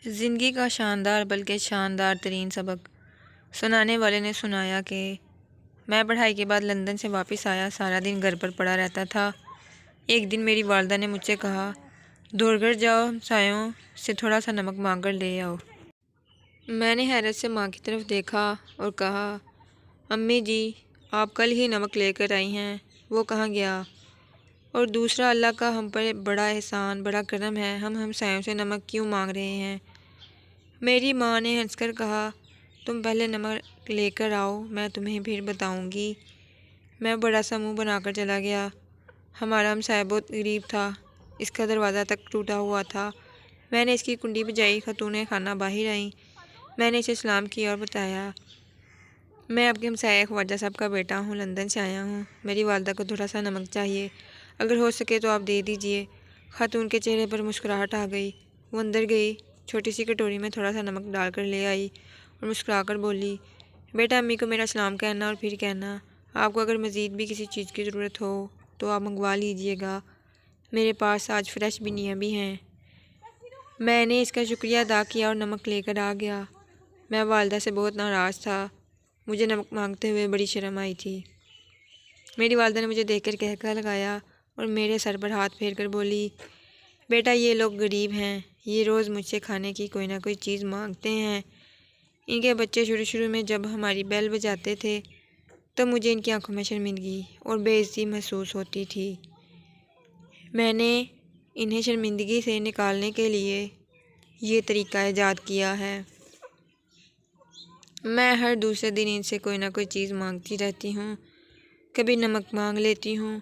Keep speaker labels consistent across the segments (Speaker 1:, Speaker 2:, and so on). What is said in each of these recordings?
Speaker 1: زندگی کا شاندار بلکہ شاندار ترین سبق۔ سنانے والے نے سنایا کہ میں پڑھائی کے بعد لندن سے واپس آیا، سارا دن گھر پر پڑا رہتا تھا۔ ایک دن میری والدہ نے مجھ سے کہا، دوڑ کر جاؤ، ہمسایوں سے تھوڑا سا نمک مانگ کر لے آؤ۔ میں نے حیرت سے ماں کی طرف دیکھا اور کہا، امی جی، آپ کل ہی نمک لے کر آئی ہیں، وہ کہاں گیا؟ اور دوسرا، اللہ کا ہم پر بڑا احسان، بڑا کرم ہے، ہم ہمسایوں سے نمک کیوں مانگ رہے ہیں؟ میری ماں نے ہنس کر کہا، تم پہلے نمک لے کر آؤ، میں تمہیں پھر بتاؤں گی۔ میں بڑا سا منہ بنا کر چلا گیا۔ ہمارا ہمسایہ بہت غریب تھا، اس کا دروازہ تک ٹوٹا ہوا تھا۔ میں نے اس کی کنڈی بجائی، خاتون خانہ باہر آئیں۔ میں نے اسے سلام کیا اور بتایا، میں آپ کے ہمسایہ خواجہ صاحب کا بیٹا ہوں، لندن سے آیا ہوں، میری والدہ کو تھوڑا سا نمک چاہیے، اگر ہو سکے تو آپ دے دیجیے۔ خاتون کے چہرے پر مسکراہٹ آ گئی، وہ اندر گئی، چھوٹی سی کٹوری میں تھوڑا سا نمک ڈال کر لے آئی اور مسکرا کر بولی، بیٹا امی کو میرا سلام کہنا اور پھر کہنا، آپ کو اگر مزید بھی کسی چیز کی ضرورت ہو تو آپ منگوا لیجیے گا، میرے پاس آج فریش بنیاں بھی ہیں۔ میں نے اس کا شکریہ ادا کیا اور نمک لے کر آ گیا۔ میں والدہ سے بہت ناراض تھا، مجھے نمک مانگتے ہوئے بڑی شرم آئی تھی۔ میری والدہ نے مجھے دیکھ کر کہکا لگایا اور میرے سر پر ہاتھ پھیر کر بولی، بیٹا یہ لوگ غریب ہیں، یہ روز مجھ سے کھانے کی کوئی نہ کوئی چیز مانگتے ہیں۔ ان کے بچے شروع میں جب ہماری بیل بجاتے تھے تو مجھے ان کی آنکھوں میں شرمندگی اور بے عزتی محسوس ہوتی تھی۔ میں نے انہیں شرمندگی سے نکالنے کے لیے یہ طریقہ ایجاد کیا ہے۔ میں ہر دوسرے دن ان سے کوئی نہ کوئی چیز مانگتی رہتی ہوں، کبھی نمک مانگ لیتی ہوں،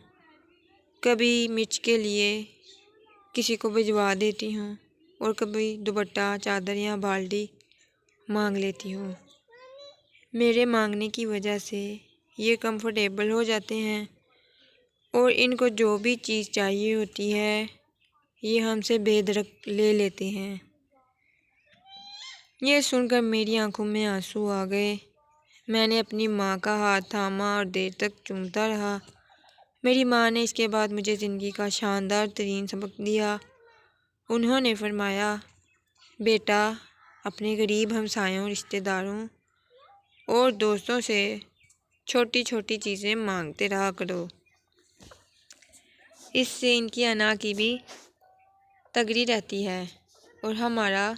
Speaker 1: کبھی مرچ کے لیے کسی کو بھجوا دیتی ہوں اور کبھی دوپٹہ، چادر یا بالٹی مانگ لیتی ہوں۔ میرے مانگنے کی وجہ سے یہ کمفرٹیبل ہو جاتے ہیں اور ان کو جو بھی چیز چاہیے ہوتی ہے یہ ہم سے بے دھڑک لے لیتے ہیں۔ یہ سن کر میری آنکھوں میں آنسو آ گئے۔ میں نے اپنی ماں کا ہاتھ تھاما اور دیر تک چومتا رہا۔ میری ماں نے اس کے بعد مجھے زندگی کا شاندار ترین سبق دیا۔ انہوں نے فرمایا، بیٹا اپنے غریب ہمسایوں، رشتہ داروں اور دوستوں سے چھوٹی چھوٹی چیزیں مانگتے رہا کرو، اس سے ان کی انا کی بھی تگری رہتی ہے اور ہمارا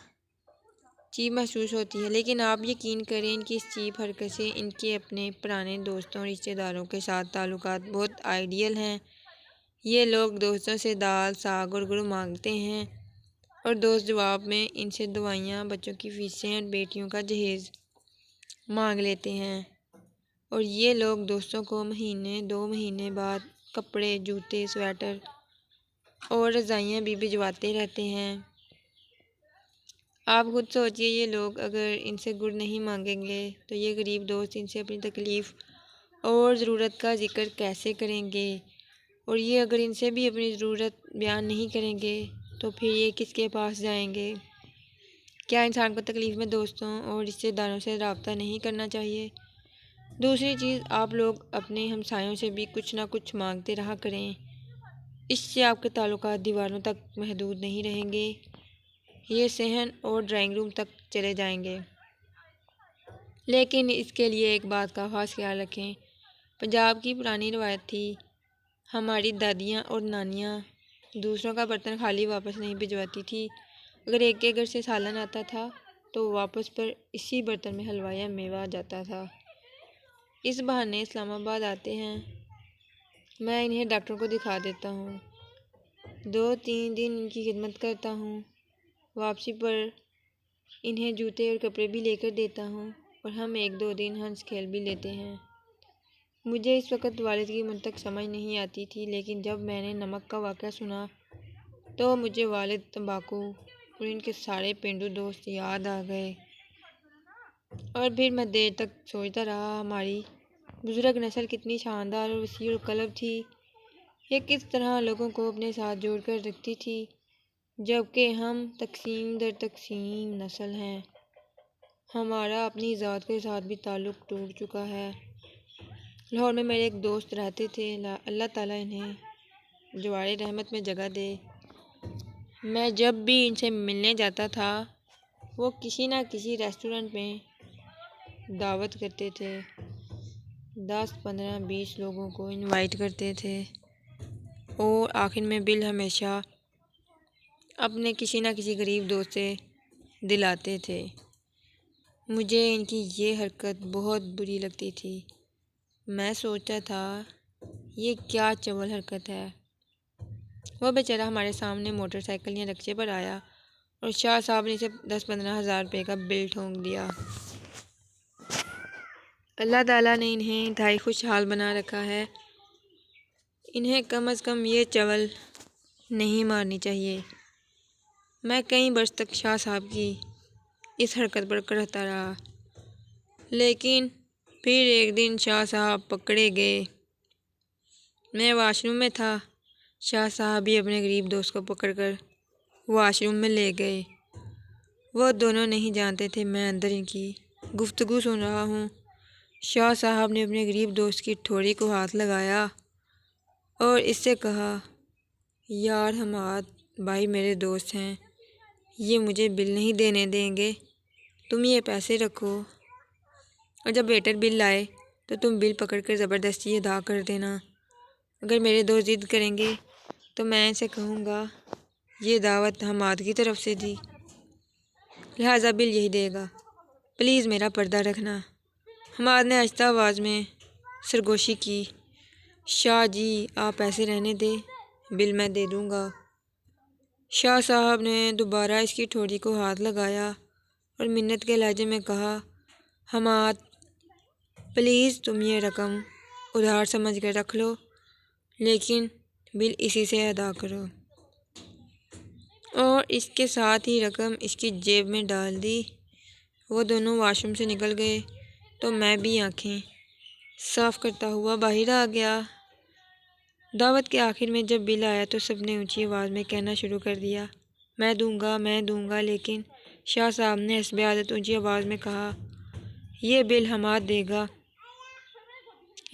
Speaker 1: چیپ محسوس ہوتی ہے، لیکن آپ یقین کریں ان کی اس چیپ حرکت سے ان کے اپنے پرانے دوستوں، رشتہ داروں کے ساتھ تعلقات بہت آئیڈیل ہیں۔ یہ لوگ دوستوں سے دال، ساگ اور گڑ مانگتے ہیں اور دوست جواب میں ان سے دوائیاں، بچوں کی فیسیں اور بیٹیوں کا جہیز مانگ لیتے ہیں، اور یہ لوگ دوستوں کو مہینے 2 مہینے بعد کپڑے، جوتے، سویٹر اور رضائیاں بھی بھجواتے رہتے ہیں۔ آپ خود سوچئے، یہ لوگ اگر ان سے گڑ نہیں مانگیں گے تو یہ غریب دوست ان سے اپنی تکلیف اور ضرورت کا ذکر کیسے کریں گے، اور یہ اگر ان سے بھی اپنی ضرورت بیان نہیں کریں گے تو پھر یہ کس کے پاس جائیں گے؟ کیا انسان کو تکلیف میں دوستوں اور رشتہ داروں سے رابطہ نہیں کرنا چاہیے؟ دوسری چیز، آپ لوگ اپنے ہمسایوں سے بھی کچھ نہ کچھ مانگتے رہا کریں، اس سے آپ کے تعلقات دیواروں تک محدود نہیں رہیں گے، یہ صحن اور ڈرائنگ روم تک چلے جائیں گے۔ لیکن اس کے لیے ایک بات کا خاص خیال رکھیں، پنجاب کی پرانی روایت تھی، ہماری دادیاں اور نانیاں دوسروں کا برتن خالی واپس نہیں بھجواتی تھی۔ اگر ایک کے گھر سے سالن آتا تھا تو واپس پر اسی برتن میں حلوہ یا میوہ آ جاتا تھا۔ اس بہانے اسلام آباد آتے ہیں، میں انہیں ڈاکٹر کو دکھا دیتا ہوں، 2-3 دن ان کی خدمت کرتا ہوں، واپسی پر انہیں جوتے اور کپڑے بھی لے کر دیتا ہوں اور ہم 1-2 دن ہنس کھیل بھی لیتے ہیں۔ مجھے اس وقت والد کی منطق سمجھ نہیں آتی تھی، لیکن جب میں نے نمک کا واقعہ سنا تو مجھے والد، تمباکو اور ان کے سارے پینڈو دوست یاد آ گئے، اور پھر میں دیر تک سوچتا رہا، ہماری بزرگ نسل کتنی شاندار اور وسیع القلب تھی، یہ کس طرح لوگوں کو اپنے ساتھ جوڑ کر رکھتی تھی، جبکہ ہم تقسیم در تقسیم نسل ہیں، ہمارا اپنی ذات کے ساتھ بھی تعلق ٹوٹ چکا ہے۔ لاہور میں میرے ایک دوست رہتے تھے، اللہ تعالیٰ انہیں جوار رحمت میں جگہ دے۔ میں جب بھی ان سے ملنے جاتا تھا وہ کسی نہ کسی ریسٹورنٹ میں دعوت کرتے تھے، 10 15 20 لوگوں کو انوائٹ کرتے تھے، اور آخر میں بل ہمیشہ اپنے کسی نہ کسی غریب دوست سے دلاتے تھے۔ مجھے ان کی یہ حرکت بہت بری لگتی تھی۔ میں سوچتا تھا یہ کیا چول حرکت ہے۔ وہ بیچارہ ہمارے سامنے موٹر سائیکل یا رکشے پر آیا اور شاہ صاحب نے اسے 10 15 ہزار روپے کا بل ٹھونک دیا۔ اللہ تعالیٰ نے انہیں انتہائی خوشحال بنا رکھا ہے، انہیں کم از کم یہ چول نہیں مارنی چاہیے۔ میں کئی برس تک شاہ صاحب کی اس حرکت پر کرہتا رہا، لیکن پھر ایک دن شاہ صاحب پکڑے گئے۔ میں واش روم میں تھا، شاہ صاحب بھی اپنے غریب دوست کو پکڑ کر واش روم میں لے گئے۔ وہ دونوں نہیں جانتے تھے میں اندر ان کی گفتگو سن رہا ہوں۔ شاہ صاحب نے اپنے غریب دوست کی ٹھوڑی کو ہاتھ لگایا اور اس سے کہا، یار حماد بھائی میرے دوست ہیں، یہ مجھے بل نہیں دینے دیں گے، تم یہ پیسے رکھو، اور جب ویٹر بل لائے تو تم بل پکڑ کر زبردستی ادا کر دینا۔ اگر میرے دوست ضد کریں گے تو میں ان سے کہوں گا یہ دعوت حماد کی طرف سے تھی، لہٰذا بل یہی دے گا، پلیز میرا پردہ رکھنا۔ حماد نے آہستہ آواز میں سرگوشی کی، شاہ جی آپ پیسے رہنے دیں، بل میں دے دوں گا۔ شاہ صاحب نے دوبارہ اس کی ٹھوڑی کو ہاتھ لگایا اور منت کے لہجے میں کہا، حماد پلیز تم یہ رقم ادھار سمجھ کر رکھ لو، لیکن بل اسی سے ادا کرو۔ اور اس کے ساتھ ہی رقم اس کی جیب میں ڈال دی۔ وہ دونوں واش روم سے نکل گئے تو میں بھی آنکھیں صاف کرتا ہوا باہر آ گیا۔ دعوت کے آخر میں جب بل آیا تو سب نے اونچی آواز میں کہنا شروع کر دیا، میں دوں گا، لیکن شاہ صاحب نے حسب عادت اونچی آواز میں کہا، یہ بل حماد دے گا،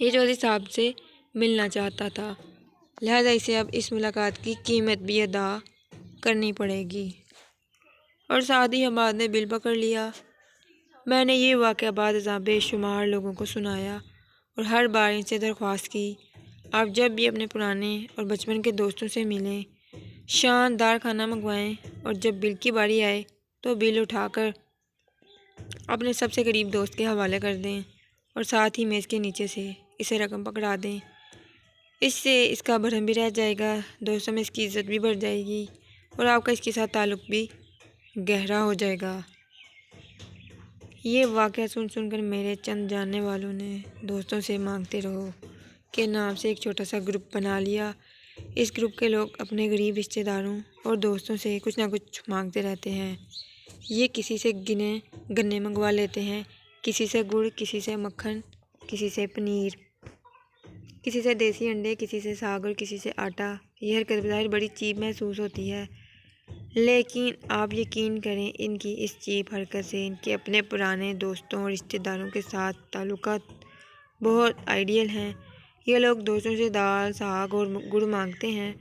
Speaker 1: یہ چودھری صاحب سے ملنا چاہتا تھا، لہٰذا اسے اب اس ملاقات کی قیمت بھی ادا کرنی پڑے گی۔ اور ساتھ ہی حماد نے بل پکڑ لیا۔ میں نے یہ واقعہ بعد ازاں بے شمار لوگوں کو سنایا اور ہر بار ان سے درخواست کی، آپ جب بھی اپنے پرانے اور بچپن کے دوستوں سے ملیں، شاندار کھانا منگوائیں، اور جب بل کی باری آئے تو بل اٹھا کر اپنے سب سے قریب دوست کے حوالے کر دیں، اور ساتھ ہی میز کے نیچے سے اسے رقم پکڑا دیں۔ اس سے اس کا بھرم بھی رہ جائے گا، دوستوں میں اس کی عزت بھی بڑھ جائے گی، اور آپ کا اس کے ساتھ تعلق بھی گہرا ہو جائے گا۔ یہ واقعہ سن کر میرے چند جاننے والوں نے دوستوں سے مانگتے رہو کے نام سے ایک چھوٹا سا گروپ بنا لیا۔ اس گروپ کے لوگ اپنے غریب رشتہ داروں اور دوستوں سے کچھ نہ کچھ مانگتے رہتے ہیں۔ یہ کسی سے گنے منگوا لیتے ہیں، کسی سے گڑ، کسی سے مکھن، کسی سے پنیر، کسی سے دیسی انڈے، کسی سے ساگ اور کسی سے آٹا۔ یہ حرکت بظاہر بڑی چیپ محسوس ہوتی ہے، لیکن آپ یقین کریں ان کی اس چیپ حرکت سے ان کے اپنے پرانے دوستوں اور رشتہ داروں کے ساتھ تعلقات بہت آئیڈیل ہیں۔ یہ لوگ دوستوں سے دال، ساگ اور گڑ مانگتے ہیں،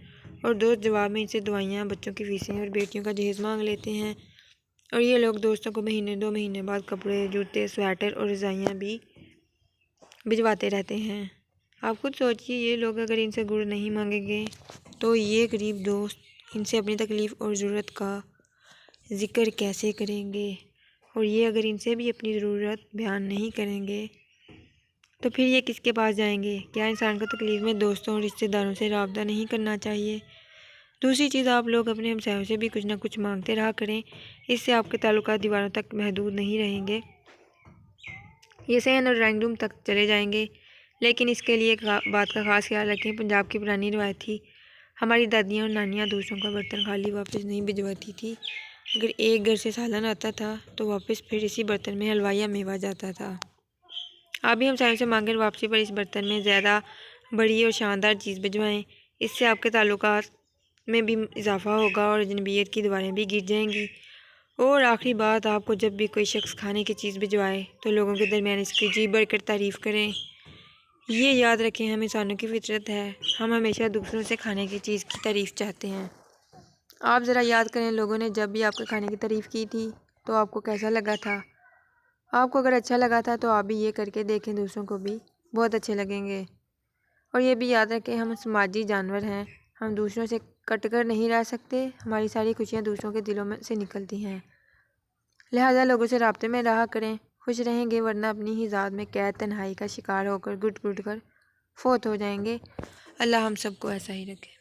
Speaker 1: اور دوست جواب میں ان سے دوائیاں، بچوں کی فیسیں اور بیٹیوں کا جہیز مانگ لیتے ہیں، اور یہ لوگ دوستوں کو مہینے 2 مہینے بعد کپڑے، جوتے، سویٹر اور رضائیاں بھی بھجواتے رہتے ہیں۔ آپ خود سوچئے یہ لوگ اگر ان سے گڑ نہیں مانگیں گے تو یہ غریب دوست ان سے اپنی تکلیف اور ضرورت کا ذکر کیسے کریں گے، اور یہ اگر ان سے بھی اپنی ضرورت بیان نہیں کریں گے تو پھر یہ کس کے پاس جائیں گے؟ کیا انسان کو تکلیف میں دوستوں اور رشتہ داروں سے رابطہ نہیں کرنا چاہیے؟ دوسری چیز، آپ لوگ اپنے ہمسایوں سے بھی کچھ نہ کچھ مانگتے رہا کریں، اس سے آپ کے تعلقات دیواروں تک محدود نہیں رہیں گے، یہ صحن اور ڈرائنگ روم تک چلے جائیں گے۔ لیکن اس کے لیے ایک بات کا خاص خیال رکھیں، پنجاب کی پرانی روایت تھی، ہماری دادیاں اور نانیاں دوسروں کا برتن خالی واپس نہیں بھجواتی تھی۔ اگر ایک گھر سے سالن آتا تھا تو واپس پھر اسی برتن میں حلوہ یا میوہ جاتا تھا۔ آپ بھی ہمسایوں سے مانگیں، واپسی پر اس برتن میں زیادہ بڑی اور شاندار چیز بھجوائیں، اس سے آپ کے تعلقات میں بھی اضافہ ہوگا اور اجنبیت کی دیواریں بھی گر جائیں گی۔ اور آخری بات، آپ کو جب بھی کوئی شخص کھانے کی چیز بھجوائے تو لوگوں کے درمیان اس کی جی بڑھ کر تعریف کریں۔ یہ یاد رکھیں، ہم انسانوں کی فطرت ہے، ہم ہمیشہ دوسروں سے کھانے کی چیز کی تعریف چاہتے ہیں۔ آپ ذرا یاد کریں، لوگوں نے جب بھی آپ کے کھانے کی تعریف کی تھی تو آپ کو کیسا لگا تھا؟ آپ کو اگر اچھا لگا تھا تو آپ بھی یہ کر کے دیکھیں، دوسروں کو بھی بہت اچھے لگیں گے۔ اور یہ بھی یاد رکھیں ہم سماجی جانور ہیں، ہم دوسروں سے کٹ کر نہیں رہ سکتے، ہماری ساری خوشیاں دوسروں کے دلوں میں سے نکلتی ہیں، لہٰذا لوگوں سے رابطے میں رہا کریں، خوش رہیں گے، ورنہ اپنی ہی ذات میں قید تنہائی کا شکار ہو کر گٹ گٹ کر فوت ہو جائیں گے۔ اللہ ہم سب کو ایسا ہی رکھے۔